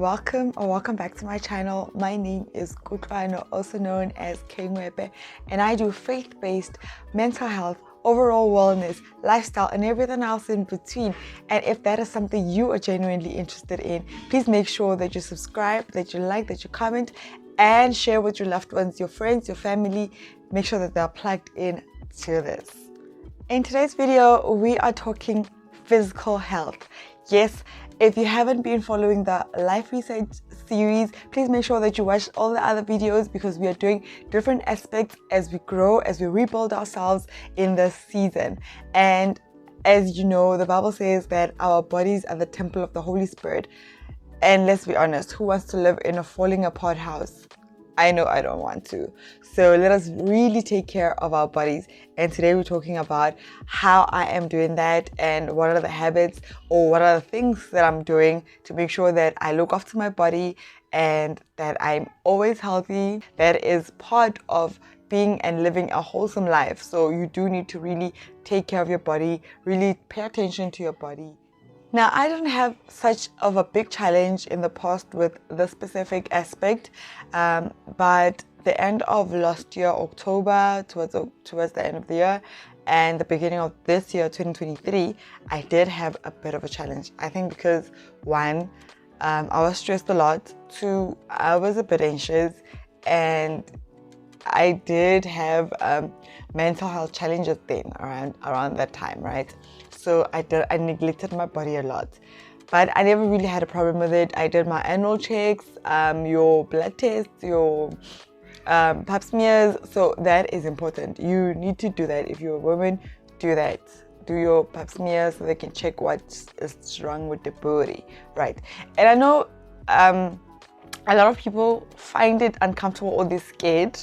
welcome or welcome back to my channel. My name is Kutlwano, also known as Kengwepe, and I do faith-based mental health, overall wellness, lifestyle, and everything else in between. And if that is something you are genuinely interested in, please make sure that you subscribe, that you like, that you comment, and share with your loved ones, your friends, your family. Make sure that they're plugged in to this. In today's video, we are talking physical health. Yes, if you haven't been following the life research series, please make sure that you watch all the other videos, because we are doing different aspects as we grow, as we rebuild ourselves in this season. And as you know, the Bible says that our bodies are the temple of the Holy Spirit. And let's be honest, who wants to live in a falling apart house? I know I don't want to. So let us really take care of our bodies. And today we're talking about how I am doing that, and what are the habits or what are the things that I'm doing to make sure that I look after my body and that I'm always healthy. That is part of being and living a wholesome life. So you do need to really take care of your body, really pay attention to your body. Now, I don't have such of a big challenge in the past with this specific aspect, but the end of last year, October, towards the end of the year, and the beginning of this year, 2023, I did have a bit of a challenge. I think because one, I was stressed a lot. Two, I was a bit anxious, and I did have mental health challenges then around that time, right? So I neglected my body a lot, but I never really had a problem with it. I did my annual checks, your blood tests, your pap smears. So that is important. You need to do that. If you're a woman, do that. Do your pap smears so they can check what is wrong with the body, right? And I know a lot of people find it uncomfortable or they're scared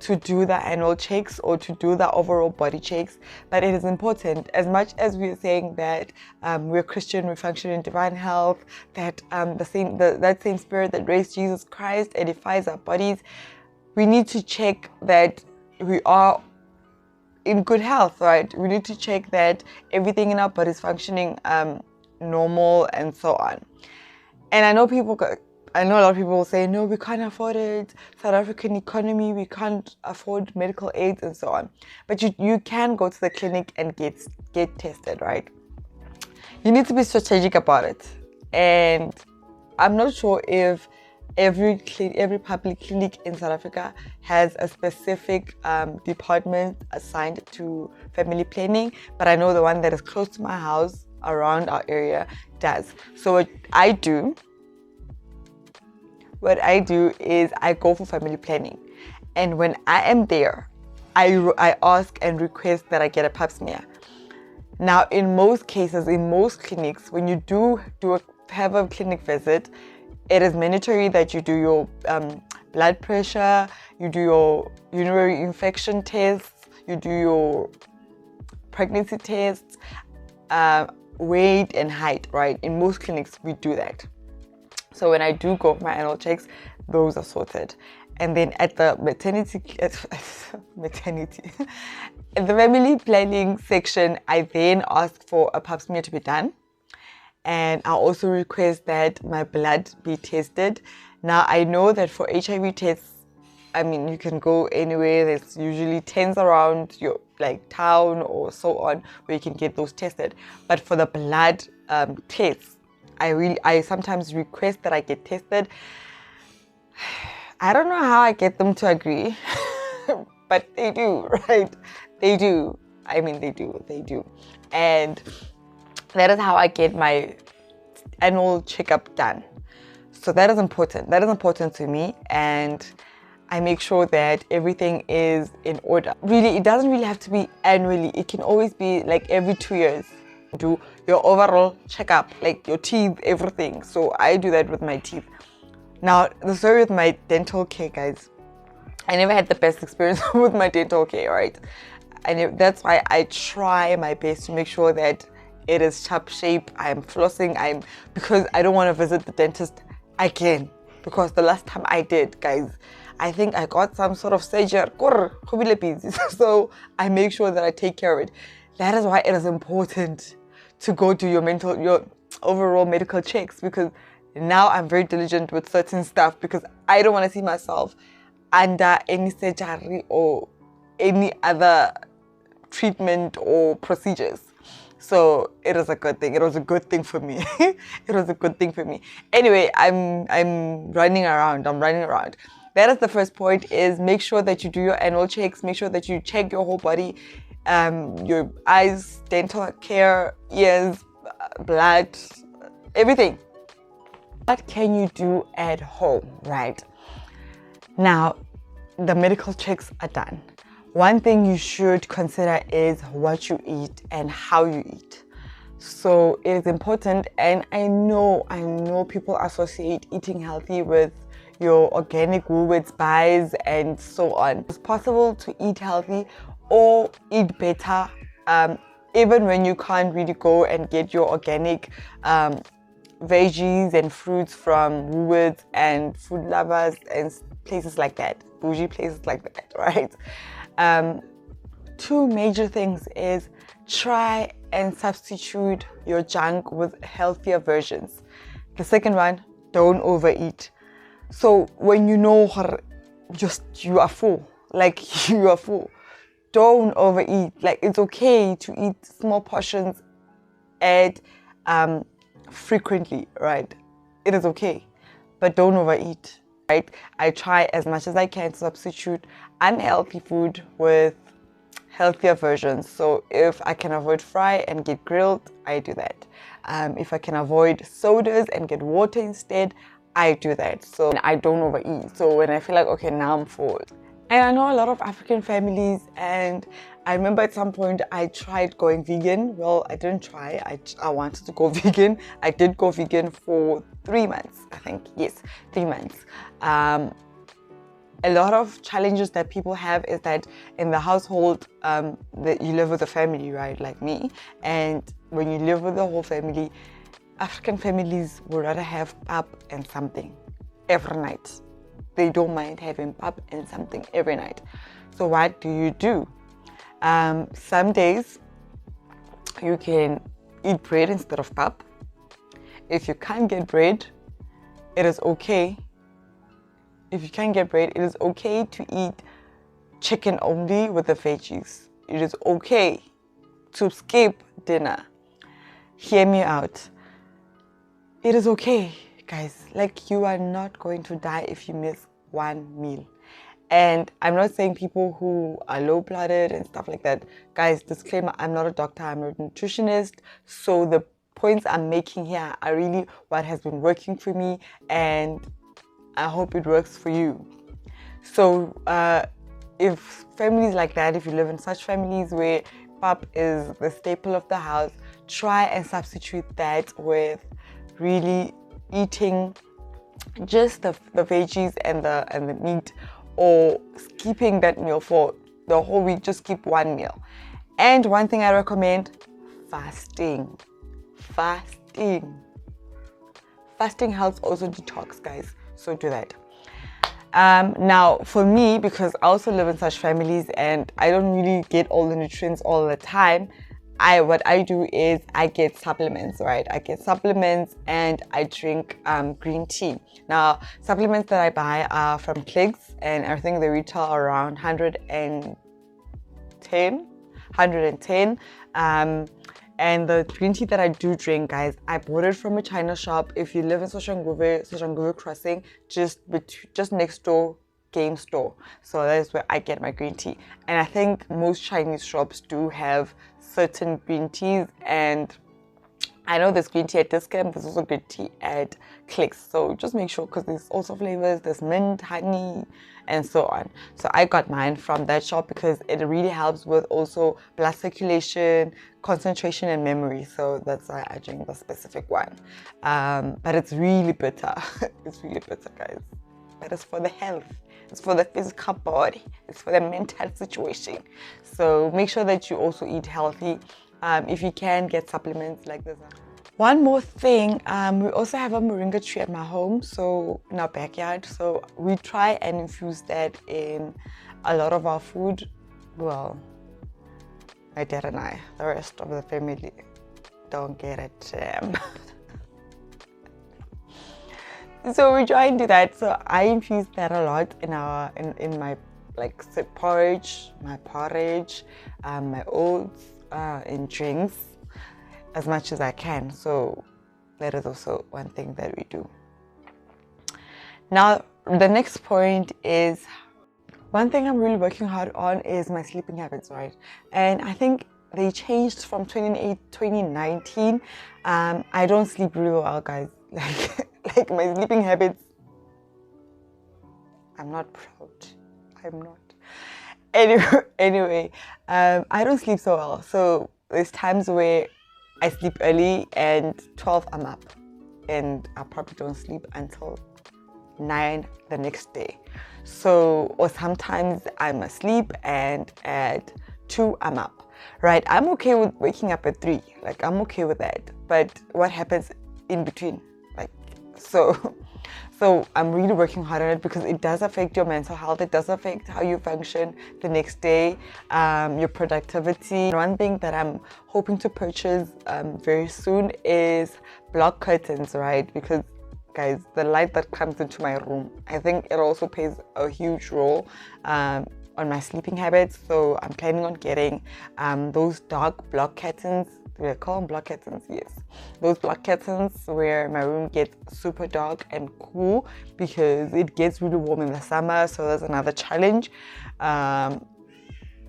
to do the annual checks or to do the overall body checks, but it is important. As much as we're saying that we're Christian, we function in divine health, that that same spirit that raised Jesus Christ edifies our bodies, we need to check that we are in good health, right? We need to check that everything in our body is functioning normal and so on. And I know a lot of people will say, no, we can't afford it. South African economy, we can't afford medical aids and so on. But you can go to the clinic and get tested, right? You need to be strategic about it. And I'm not sure if every public clinic in South Africa has a specific department assigned to family planning, but I know the one that is close to my house, around our area, does. So what I do is I go for family planning, and when I am there, I ask and request that I get a pap smear. Now, in most cases, in most clinics, when you have a clinic visit, it is mandatory that you do your blood pressure, you do your urinary infection tests, you do your pregnancy tests, weight and height, right? In most clinics, we do that. So when I do go for my annual checks, those are sorted. And then at the at the family planning section, I then ask for a pap smear to be done. And I also request that my blood be tested. Now, I know that for HIV tests, I mean, you can go anywhere. There's usually tents around your town or so on where you can get those tested. But for the blood tests, I sometimes request that I get tested. I don't know how I get them to agree, but they do, right? They do. I mean, they do. And that is how I get my annual checkup done. So that is important. That is important to me. And I make sure that everything is in order. Really, it doesn't really have to be annually. It can always be like every 2 years. Do your overall checkup, like your teeth, everything. So I do that with my teeth. Now, the story with my dental care, guys, I never had the best experience with my dental care, right? And that's why I try my best to make sure that it is sharp shape. I'm flossing, because I don't want to visit the dentist again. Because the last time I did, guys, I think I got some sort of surgery. So I make sure that I take care of it. That is why it is important to go do your overall medical checks, because now I'm very diligent with certain stuff because I don't want to see myself under any surgery or any other treatment or procedures. So it was a good thing. It was a good thing for me. It was a good thing for me. Anyway, I'm running around. That is the first point, is make sure that you do your annual checks. Make sure that you check your whole body, your eyes, dental care, ears, blood, everything. What can you do at home, right? Now, the medical checks are done. One thing you should consider is what you eat and how you eat. So it is important, and I know people associate eating healthy with your organic Woolworths buys and so on. It's possible to eat healthy or eat better, even when you can't really go and get your organic veggies and fruits from Woolworths and Food Lovers and places like that, bougie places like that, right? Two major things is try and substitute your junk with healthier versions. The second one, don't overeat. So when you know you are full, like you are full, don't overeat. Like, it's okay to eat small portions and frequently, right? It is okay, but don't overeat, right? I try as much as I can to substitute unhealthy food with healthier versions. So if I can avoid fry and get grilled, I do that. If I can avoid sodas and get water instead, I do that. So I don't overeat. So when I feel like, okay, now I'm full. And I know a lot of African families, and I remember at some point I tried going vegan. Well, I didn't try. I wanted to go vegan. I did go vegan for 3 months, I think. Yes, 3 months. A lot of challenges that people have is that in the household, that you live with a family, right, like me. And when you live with the whole family, African families would rather have pap and something every night. They don't mind having pap and something every night. So what do? Some days you can eat bread instead of pap. If you can't get bread, it is okay. If you can't get bread, it is okay to eat chicken only with the veggies. It is okay to skip dinner. Hear me out. It is okay, guys. Like, you are not going to die if you miss one meal. And I'm not saying people who are low-blooded and stuff like that. Guys, disclaimer, I'm not a doctor, I'm a nutritionist. So the points I'm making here are really what has been working for me, and I hope it works for you. So if families like that, if you live in such families where pap is the staple of the house, try and substitute that with really eating just the veggies and the meat, or skipping that meal for the whole week. Just skip one meal. And one thing I recommend, fasting helps also detox, guys. So do that. Now for me, because I also live in such families and I don't really get all the nutrients all the time, what I do is I get supplements, right? I get supplements and I drink green tea. Now, supplements that I buy are from TEGs, and I think they retail around 110. And the green tea that I do drink, guys, I bought it from a China shop. If you live in Soshanguve Crossing, just next door, game store. So that is where I get my green tea. And I think most Chinese shops do have certain green teas, and I know there's green tea at Discount, there's also green tea at Clicks. So just make sure, because there's also flavors, there's mint, honey, and so on. So I got mine from that shop because it really helps with also blood circulation, concentration, and memory. So that's why I drink the specific one. But it's really bitter. It's really bitter, guys. But it's for the health. It's for the physical body. It's for the mental situation. So make sure that you also eat healthy. If you can, get supplements like this. One more thing, we also have a moringa tree at my home, so in our backyard. So we try and infuse that in a lot of our food. Well, my dad and I, the rest of the family, don't get it. So we try and do that. So I infuse that a lot in my like porridge, my oats, in drinks as much as I can. So that is also one thing that we do. Now the next point is, one thing I'm really working hard on is my sleeping habits, right? And I think they changed from 2019. I don't sleep really well, guys. Like my sleeping habits, I'm not proud. I'm not. Anyway, I don't sleep so well. So there's times where I sleep early and 12 I'm up, and I probably don't sleep until 9 the next day. So, or sometimes I'm asleep and at 2 I'm up, right? I'm okay with waking up at 3, like I'm okay with that. But what happens in between? Like, so I'm really working hard on it because it does affect your mental health. It does affect how you function the next day, your productivity. One thing that I'm hoping to purchase very soon is block curtains, right? Because guys, the light that comes into my room, I think it also plays a huge role on my sleeping habits. So I'm planning on getting those dark block curtains. We call them block curtains, yes. Those block curtains where my room gets super dark and cool because it gets really warm in the summer. So that's another challenge. I'm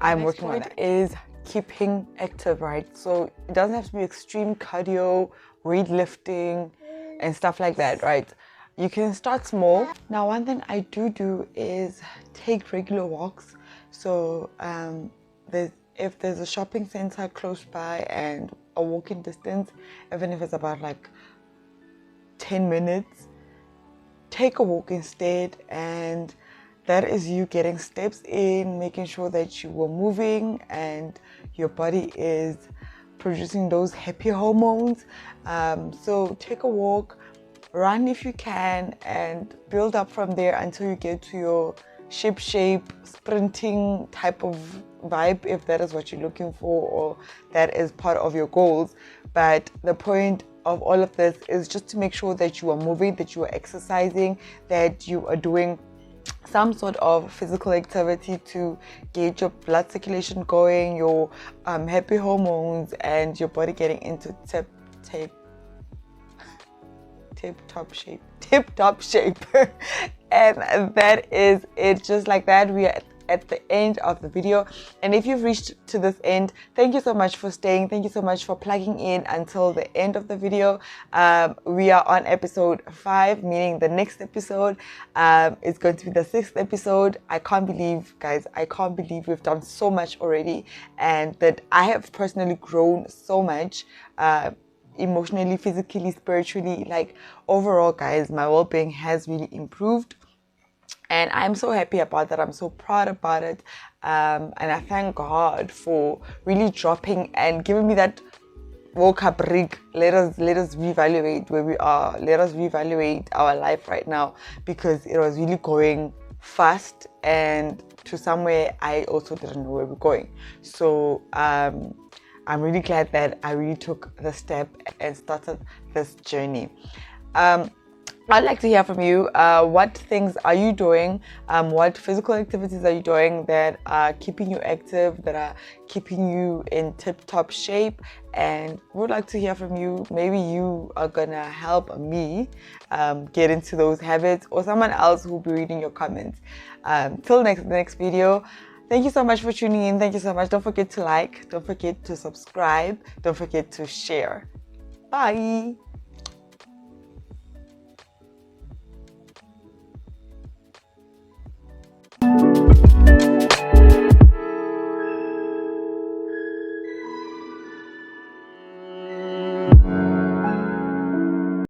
working on it. Is keeping active, right? So it doesn't have to be extreme cardio, weightlifting, and stuff like that, right? You can start small. Now, one thing I do is take regular walks. So if there's a shopping center close by and a walking distance, even if it's about like 10 minutes, take a walk instead. And that is you getting steps in, making sure that you are moving and your body is producing those happy hormones. So take a walk, run if you can, and build up from there until you get to your shape sprinting type of vibe, if that is what you're looking for or that is part of your goals. But the point of all of this is just to make sure that you are moving, that you are exercising, that you are doing some sort of physical activity to get your blood circulation going, your happy hormones, and your body getting into tip-top shape. And that is it. Just like that, we are at the end of the video. And if you've reached to this end, thank you so much for staying. Thank you so much for plugging in until the end of the video. We are on episode 5, meaning the next episode is going to be the 6th episode. I can't believe, guys, we've done so much already, and that I have personally grown so much, emotionally, physically, spiritually. Like overall, guys, my well-being has really improved. And I'm so happy about that. I'm so proud about it. And I thank God for really dropping and giving me that woke up rig. Let us reevaluate where we are. Let us reevaluate our life right now, because it was really going fast and to somewhere I also didn't know where we're going. So I'm really glad that I really took the step and started this journey. I'd like to hear from you. What things are you doing? What physical activities are you doing that are keeping you active, that are keeping you in tip-top shape? And we would like to hear from you. Maybe you are gonna help me get into those habits, or someone else who will be reading your comments. Till the next video. Thank you so much for tuning in. Thank you so much. Don't forget to like. Don't forget to subscribe. Don't forget to share. Bye.